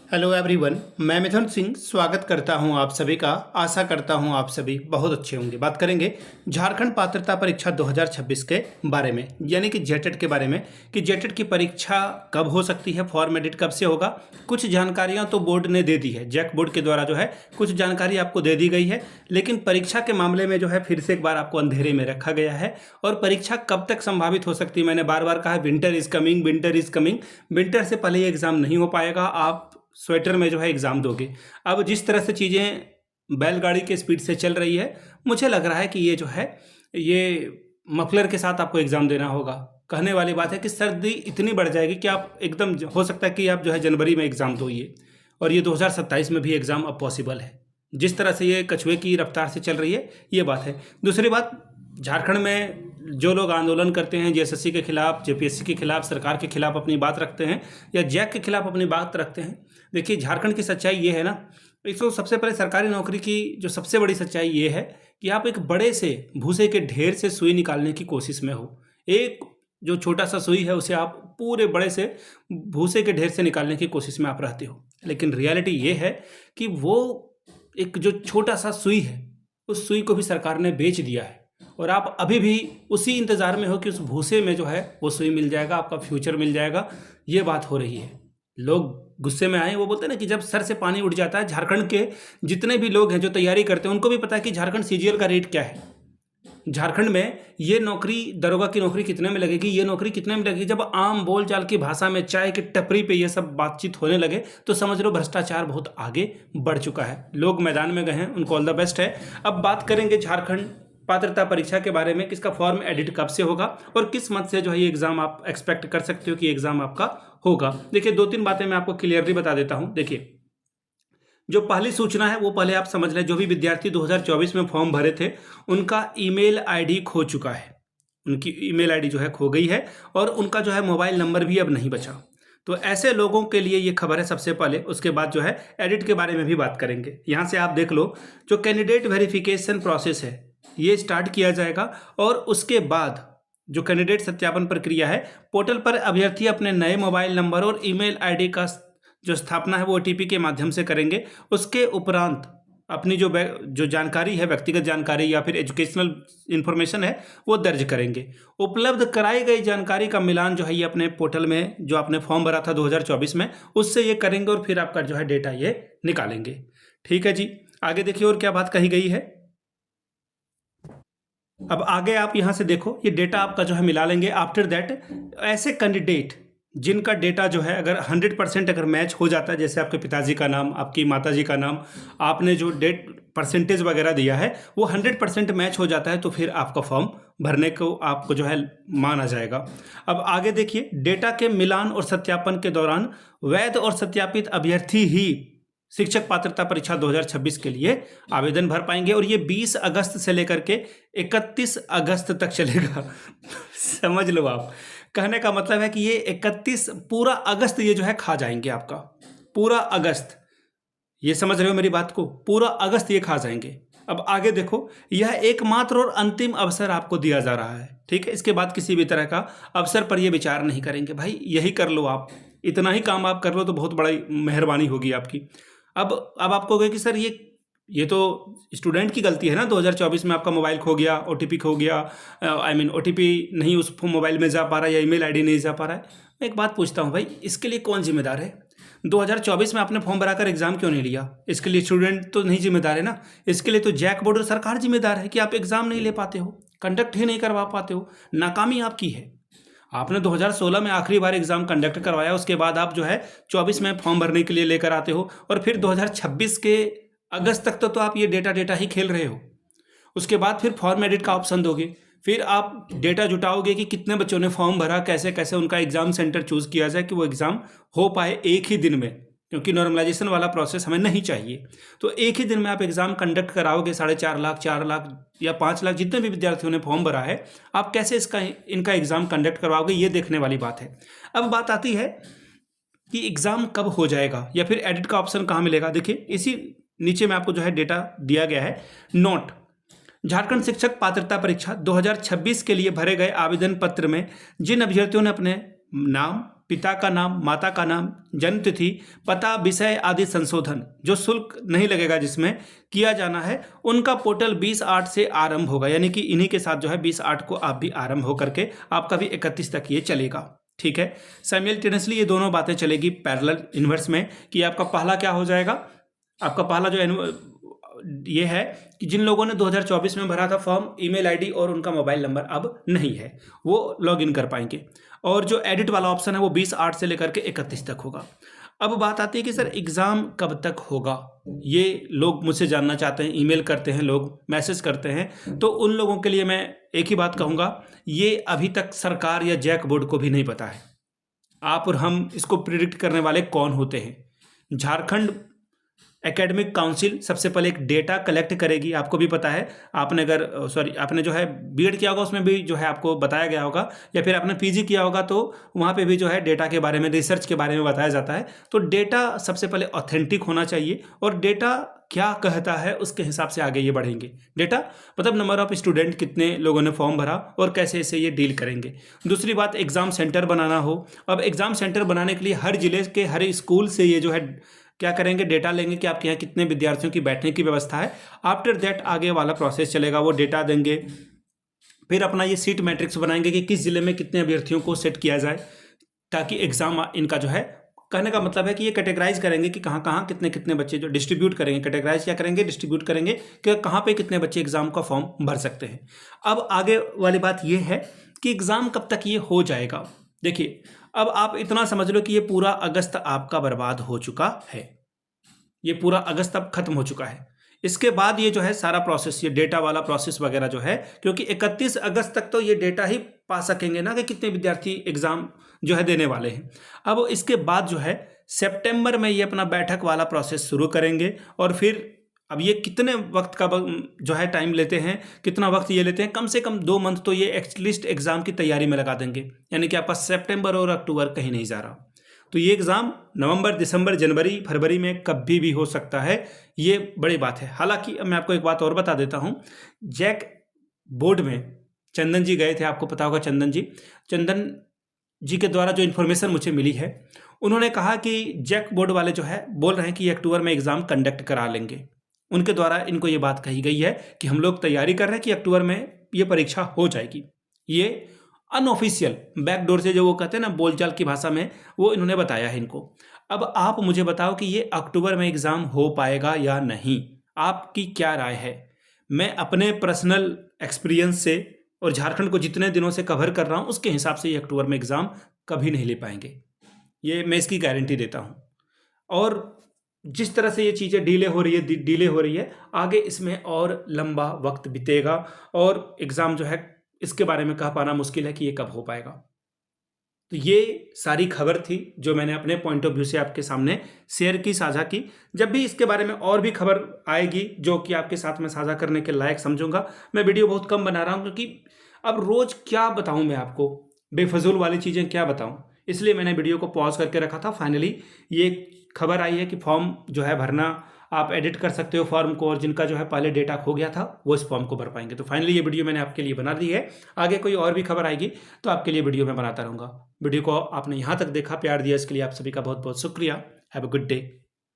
Hello everyone, मैं मिथुन सिंह स्वागत करता हूं आप सभी का। आशा करता हूं आप सभी बहुत अच्छे होंगे। बात करेंगे झारखंड पात्रता परीक्षा 2026 के बारे में, यानी कि जेटेट के बारे में कि जेटेट की परीक्षा कब हो सकती है, फॉर्म एडिट कब से होगा। कुछ जानकारियां तो बोर्ड ने दे दी है, जैक बोर्ड के द्वारा जो है कुछ जानकारी आपको दे दी गई है, लेकिन परीक्षा के मामले में जो है फिर से एक बार आपको अंधेरे में रखा गया है। और परीक्षा कब तक संभावित हो सकती है, मैंने बार बार कहा winter is coming, winter is coming. Winter से पहले ये एग्जाम नहीं हो पाएगा, आप स्वेटर में जो है एग्ज़ाम दोगे। अब जिस तरह से चीज़ें बैलगाड़ी के स्पीड से चल रही है, मुझे लग रहा है कि ये जो है ये मफलर के साथ आपको एग्ज़ाम देना होगा। कहने वाली बात है कि सर्दी इतनी बढ़ जाएगी कि आप एकदम हो सकता है कि आप जो है जनवरी में एग्ज़ाम दो ये, और ये 2027 में भी एग्ज़ाम अब पॉसिबल है। जिस तरह से ये कछुए की रफ्तार से चल रही है, ये बात है। दूसरी बात, झारखंड में जो लोग आंदोलन करते हैं जेएसएससी के खिलाफ, जेपीएससी के खिलाफ, सरकार के खिलाफ अपनी बात रखते हैं या जैक के खिलाफ अपनी बात रखते हैं, देखिए झारखंड की सच्चाई ये है ना। एक तो सबसे पहले सरकारी नौकरी की जो सबसे बड़ी सच्चाई ये है कि आप एक बड़े से भूसे के ढेर से सुई निकालने की कोशिश में हो। एक जो छोटा सा सुई है उसे आप पूरे बड़े से भूसे के ढेर से निकालने की कोशिश में आप रहते हो, लेकिन रियलिटी ये है कि वो एक जो छोटा सा सुई है उस सुई को भी सरकार ने बेच दिया है, और आप अभी भी उसी इंतज़ार में हो कि उस भूसे में जो है वो सुई मिल जाएगा, आपका फ्यूचर मिल जाएगा। ये बात हो रही है। लोग गुस्से में आए, वो बोलते हैं ना कि जब सर से पानी उठ जाता है। झारखंड के जितने भी लोग हैं जो तैयारी करते हैं उनको भी पता है कि झारखंड सीजीएल का रेट क्या है। झारखंड में ये नौकरी, दरोगा की नौकरी कितने में लगेगी, ये नौकरी कितने में लगेगी। जब आम बोलचाल की भाषा में चाय की टपरी पे ये सब बातचीत होने लगे तो समझ लो भ्रष्टाचार बहुत आगे बढ़ चुका है। लोग मैदान में गए हैं, उनको ऑल द बेस्ट है। अब बात करेंगे झारखंड पात्रता परीक्षा के बारे में, किसका फॉर्म एडिट कब से होगा और किस मत से जो है ये एग्जाम आप एक्सपेक्ट कर सकते हो कि एग्जाम आपका होगा। देखिए, दो तीन बातें मैं आपको क्लियरली बता देता हूं। देखिए, जो पहली सूचना है वो पहले आप समझ लें। जो भी विद्यार्थी 2024 में फॉर्म भरे थे उनका ईमेल आईडी खो चुका है, उनकी ईमेल आईडी जो है खो गई है, और उनका जो है मोबाइल नंबर भी अब नहीं बचा। तो ऐसे लोगों के लिए ये खबर है सबसे पहले। उसके बाद जो है एडिट के बारे में भी बात करेंगे। यहाँ से आप देख लो, जो कैंडिडेट वेरिफिकेशन प्रोसेस है ये स्टार्ट किया जाएगा, और उसके बाद जो कैंडिडेट सत्यापन प्रक्रिया है, पोर्टल पर अभ्यर्थी अपने नए मोबाइल नंबर और ईमेल आईडी का जो स्थापना है वो ओटीपी के माध्यम से करेंगे। उसके उपरांत अपनी जो जानकारी है, व्यक्तिगत जानकारी या फिर एजुकेशनल इंफॉर्मेशन है, वो दर्ज करेंगे। उपलब्ध कराई गई जानकारी का मिलान जो है ये अपने पोर्टल में, जो आपने फॉर्म भरा था 2024 में, उससे ये करेंगे और फिर आपका जो है डेटा ये निकालेंगे। ठीक है जी, आगे देखिए और क्या बात कही गई है। अब आगे आप यहां से देखो, ये डेटा आपका जो है मिला लेंगे। आफ्टर दैट ऐसे कैंडिडेट जिनका डेटा जो है अगर 100% अगर मैच हो जाता है, जैसे आपके पिताजी का नाम, आपकी माताजी का नाम, आपने जो डेट परसेंटेज वगैरह दिया है वो 100% मैच हो जाता है, तो फिर आपका फॉर्म भरने को आपको जो है माना जाएगा। अब आगे देखिए, डेटा के मिलान और सत्यापन के दौरान वैध और सत्यापित अभ्यर्थी ही शिक्षक पात्रता परीक्षा 2026 के लिए आवेदन भर पाएंगे, और ये 20 अगस्त से लेकर के 31 अगस्त तक चलेगा। समझ लो आप, कहने का मतलब है कि ये 31 पूरा अगस्त ये जो है खा जाएंगे आपका, पूरा अगस्त। ये समझ रहे हो मेरी बात को, पूरा अगस्त ये खा जाएंगे। अब आगे देखो, यह एकमात्र और अंतिम अवसर आपको दिया जा रहा है। ठीक है, इसके बाद किसी भी तरह का अवसर पर ये विचार नहीं करेंगे। भाई यही कर लो, आप इतना ही काम आप कर लो तो बहुत बड़ी मेहरबानी होगी आपकी। अब आप कहोगे कि सर ये तो स्टूडेंट की गलती है ना, 2024 में आपका मोबाइल खो गया, ओटीपी खो गया, आई मीन ओटीपी नहीं उस मोबाइल में जा पा रहा है या ईमेल आईडी नहीं जा पा रहा है। मैं एक बात पूछता हूँ भाई, इसके लिए कौन जिम्मेदार है? 2024 में आपने फॉर्म भराकर एग्जाम क्यों नहीं लिया? इसके लिए स्टूडेंट तो नहीं जिम्मेदार है ना, इसके लिए तो जैक बोर्ड और सरकार जिम्मेदार है कि आप एग्जाम नहीं ले पाते हो, कंडक्ट ही नहीं करवा पाते हो। नाकामी आपकी है। आपने 2016 में आखिरी बार एग्जाम कंडक्ट करवाया, उसके बाद आप जो है 24 में फॉर्म भरने के लिए लेकर आते हो, और फिर 2026 के अगस्त तक तो आप ये डेटा ही खेल रहे हो। उसके बाद फिर फॉर्म एडिट का ऑप्शन दोगे, फिर आप डेटा जुटाओगे कि कितने बच्चों ने फॉर्म भरा, कैसे कैसे उनका एग्जाम सेंटर चूज किया जाए कि वो एग्जाम हो पाए एक ही दिन में, क्योंकि नॉर्मलाइजेशन वाला प्रोसेस हमें नहीं चाहिए। तो एक ही दिन में आप एग्जाम कंडक्ट कराओगे। 4.5 लाख, 4 लाख या 5 लाख जितने भी विद्यार्थियों ने फॉर्म भरा है, आप कैसे इनका एग्जाम कंडक्ट करवाओगे, ये देखने वाली बात है। अब बात आती है कि एग्जाम कब हो जाएगा या फिर एडिट का ऑप्शन कहाँ मिलेगा। देखिए, इसी नीचे में आपको जो है डेटा दिया गया है। नोट, झारखंड शिक्षक पात्रता परीक्षा 2026 के लिए भरे गए आवेदन पत्र में जिन अभ्यर्थियों ने अपने नाम, पिता का नाम, माता का नाम, जन्म तिथि, पता, विषय आदि संशोधन जो शुल्क नहीं लगेगा जिसमें किया जाना है, उनका पोर्टल 20/8 से आरंभ होगा। यानी कि इन्हीं के साथ जो है 20/8 को आप भी आरंभ होकर के आपका भी 31 तक ये चलेगा। ठीक है, साइमल्टेनियसली ये दोनों बातें चलेगी पैरेलल इन्वर्स में कि आपका पहला क्या हो जाएगा, आपका पहला जो ये है कि जिन लोगों ने 2024 में भरा था फॉर्म, ईमेल आईडी और उनका मोबाइल नंबर अब नहीं है, वो लॉगिन कर पाएंगे। और जो एडिट वाला ऑप्शन है वो 20/8 से लेकर के 31 तक होगा। अब बात आती है कि सर एग्ज़ाम कब तक होगा, ये लोग मुझसे जानना चाहते हैं, ईमेल करते हैं, लोग मैसेज करते हैं। तो उन लोगों के लिए मैं एक ही बात कहूँगा, ये अभी तक सरकार या जैक बोर्ड को भी नहीं पता है। आप और हम इसको प्रिडिक्ट करने वाले कौन होते हैं? झारखंड एकेडमिक काउंसिल सबसे पहले एक डेटा कलेक्ट करेगी। आपको भी पता है, आपने आपने जो है बीएड किया होगा उसमें भी जो है आपको बताया गया होगा, या फिर आपने पीजी किया होगा तो वहाँ पे भी जो है डेटा के बारे में, रिसर्च के बारे में बताया जाता है। तो डेटा सबसे पहले ऑथेंटिक होना चाहिए और डेटा क्या कहता है उसके हिसाब से आगे ये बढ़ेंगे। डेटा मतलब नंबर ऑफ स्टूडेंट, कितने लोगों ने फॉर्म भरा और कैसे इसे ये डील करेंगे। दूसरी बात, एग्ज़ाम सेंटर बनाना हो। अब एग्ज़ाम सेंटर बनाने के लिए हर जिले के हर स्कूल से ये जो है क्या करेंगे, डेटा लेंगे कि आपके यहाँ कितने विद्यार्थियों की बैठने की व्यवस्था है। आफ्टर दैट आगे वाला प्रोसेस चलेगा, वो डेटा देंगे। फिर अपना ये सीट मैट्रिक्स बनाएंगे कि किस जिले में कितने अभ्यर्थियों को सेट किया जाए, ताकि एग्ज़ाम इनका जो है, कहने का मतलब है कि ये कैटेगराइज करेंगे कि कहाँ कहाँ कितने कितने बच्चे जो डिस्ट्रीब्यूट करेंगे। कैटेगराइज क्या करेंगे, डिस्ट्रीब्यूट करेंगे कि कहाँ पे कितने बच्चे एग्ज़ाम का फॉर्म भर सकते हैं। अब आगे वाली बात ये है कि एग्ज़ाम कब तक ये हो जाएगा। देखिए, अब आप इतना समझ लो कि ये पूरा अगस्त आपका बर्बाद हो चुका है। ये पूरा अगस्त अब खत्म हो चुका है। इसके बाद ये जो है सारा प्रोसेस, ये डेटा वाला प्रोसेस वगैरह जो है, क्योंकि 31 अगस्त तक तो ये डेटा ही पा सकेंगे ना कि कितने विद्यार्थी एग्ज़ाम जो है देने वाले हैं। अब इसके बाद जो है सितंबर में ये अपना बैठक वाला प्रोसेस शुरू करेंगे। और फिर अब ये कितने वक्त का जो है टाइम लेते हैं, कितना वक्त ये लेते हैं, कम से कम 2 मंथ तो ये एटलीस्ट एग्ज़ाम की तैयारी में लगा देंगे। यानी कि आपका सितंबर और अक्टूबर कहीं नहीं जा रहा। तो ये एग्ज़ाम नवंबर, दिसंबर, जनवरी, फरवरी में कभी भी हो सकता है। ये बड़ी बात है। हालांकि अब मैं आपको एक बात और बता देता हूँ, जैक बोर्ड में चंदन जी गए थे, आपको पता होगा चंदन जी के द्वारा जो इन्फॉर्मेशन मुझे मिली है, उन्होंने कहा कि जैक बोर्ड वाले जो है बोल रहे हैं कि ये अक्टूबर में एग्ज़ाम कंडक्ट करा लेंगे। उनके द्वारा इनको ये बात कही गई है कि हम लोग तैयारी कर रहे हैं कि अक्टूबर में ये परीक्षा हो जाएगी। ये अनऑफिशियल बैकडोर से जो वो कहते हैं ना बोलचाल की भाषा में, वो इन्होंने बताया है इनको। अब आप मुझे बताओ कि ये अक्टूबर में एग्ज़ाम हो पाएगा या नहीं, आपकी क्या राय है? मैं अपने पर्सनल एक्सपीरियंस से और झारखंड को जितने दिनों से कवर कर रहा हूँ उसके हिसाब से ये अक्टूबर में एग्ज़ाम कभी नहीं ले पाएंगे, ये मैं इसकी गारंटी देता हूँ। और जिस तरह से ये चीज़ें डिले हो रही है, आगे इसमें और लंबा वक्त बीतेगा और एग्ज़ाम जो है इसके बारे में कह पाना मुश्किल है कि ये कब हो पाएगा। तो ये सारी खबर थी जो मैंने अपने पॉइंट ऑफ व्यू से आपके सामने शेयर की, साझा की। जब भी इसके बारे में और भी खबर आएगी जो कि आपके साथ में साझा करने के लायक समझूंगा, मैं वीडियो बहुत कम बना रहा हूँ क्योंकि अब रोज़ क्या बताऊँ मैं आपको, बेफजूल वाली चीज़ें क्या बताऊँ, इसलिए मैंने वीडियो को पॉज करके रखा था। फाइनली ये खबर आई है कि फॉर्म जो है भरना, आप एडिट कर सकते हो फॉर्म को, और जिनका जो है पहले डेटा खो गया था वो इस फॉर्म को भर पाएंगे। तो फाइनली ये वीडियो मैंने आपके लिए बना दी है। आगे कोई और भी खबर आएगी तो आपके लिए वीडियो मैं बनाता रहूँगा। वीडियो को आपने यहाँ तक देखा, प्यार दिया, इसके लिए आप सभी का बहुत बहुत शुक्रिया। Have a good day.